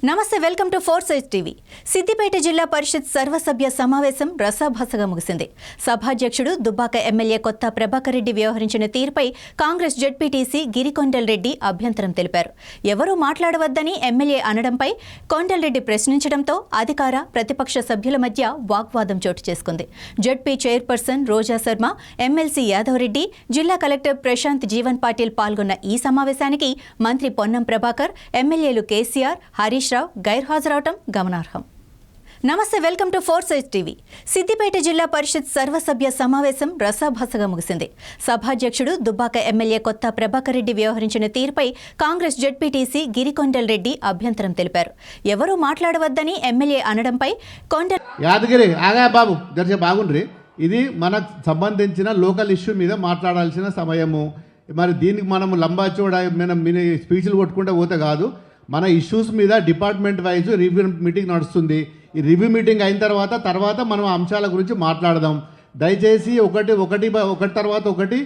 నమస్తే, welcome to four size TV. Siddipet జిల్లా పరిషత్ సర్వసభ్య సమావేశం రసాభాసగా ముగిసింది. సభాధ్యక్షుడు దుబ్బాక ఎమ్మెల్యే కొత్త ప్రభాకర్ రెడ్డి వ్యవహరించిన తీరుపై కాంగ్రెస్ జెడ్పీటీసీ గిరికొండల్ రెడ్డి అభ్యంతరం తెలిపారు. ఎవరూ మాట్లాడవద్దని ఎమ్మెల్యే అనడంపై కొండల్ రెడ్డి ప్రశ్నించడంతో అధికార ప్రతిపక్ష సభ్యుల మధ్య వాగ్వాదం చోటు చేసుకుంది. జెడ్పీ చైర్పర్సన్ రోజా శర్మ, ఎమ్మెల్సీ యాదవ్ రెడ్డి, జిల్లా కలెక్టర్ ప్రశాంత్ జీవన్ పాటిల్ పాల్గొన్న ఈ సమావేశానికి మంత్రి పొన్నం ప్రభాకర్, ఎమ్మెల్యేలు కేసీఆర్, హరీష్ రావు గైర్హాజరవటం గమనార్హం. నమస్తే, welcome to four size TV. Siddipet జిల్లా పరిషత్ సర్వసభ్య సమావేశం రసాభాసగా ముగిసింది. సభాధ్యక్షుడు దుబ్బాక ఎమ్మెల్యే కొత్త ప్రభాకర్ రెడ్డి వ్యవహరించిన తీరుపై కాంగ్రెస్ జెడ్పీటీసీ గిరికొండల్ రెడ్డి అభ్యంతరం తెలిపారు. ఎవరూ మాట్లాడవద్దని ఎమ్మెల్యే అనడంపై కొండల్ యాదగిరి ఆగా బాబు దర్శ బాగుండ్రి. ఇది మనకు సంబంధించిన లోకల్ ఇష్యూ మీద మాట్లాడాల్సిన సమయము. మరి దీనికి మనం లంబాచోడ మనం స్పీచ్లు కొట్టుకుంటే పోతే కాదు. మన ఇష్యూస్ మీద డిపార్ట్మెంట్ వైజ్ రివ్యూ మీటింగ్ నడుస్తుంది. ఈ రివ్యూ మీటింగ్ అయిన తర్వాత మనం అంశాల గురించి మాట్లాడదాం. దయచేసి ఒకటి తర్వాత ఒకటి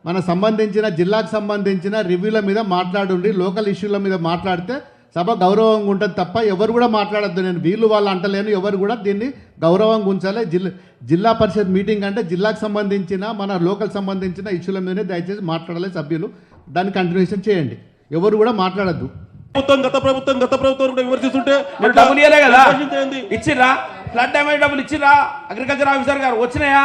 మన సంబంధించిన జిల్లాకు సంబంధించిన రివ్యూల మీద మాట్లాడండి. లోకల్ ఇష్యూల మీద మాట్లాడితే సభ గౌరవంగా ఉంటుంది తప్ప ఎవరు కూడా మాట్లాడద్దు. నేను వీళ్ళు వాళ్ళు అంటలేను, ఎవరు కూడా దీన్ని గౌరవంగా ఉంచాలి. జిల్లా పరిషత్ మీటింగ్ అంటే జిల్లాకు సంబంధించిన మన లోకల్ సంబంధించిన ఇష్యూల మీదనే దయచేసి మాట్లాడాలి సభ్యులు. దాన్ని కంటిన్యూషన్ చేయండి, ఎవరు కూడా మాట్లాడద్దు. గత ప్రభుత్వం విమర్శిస్తుంటే డబ్బులు ఇవ్వలే కదా, ఇచ్చిర్రా ఫ్లడ్ డ్యామేజ్ డబ్బులు ఇచ్చిర్రా? అగ్రికల్చర్ ఆఫీసర్ గారు వచ్చినాయా?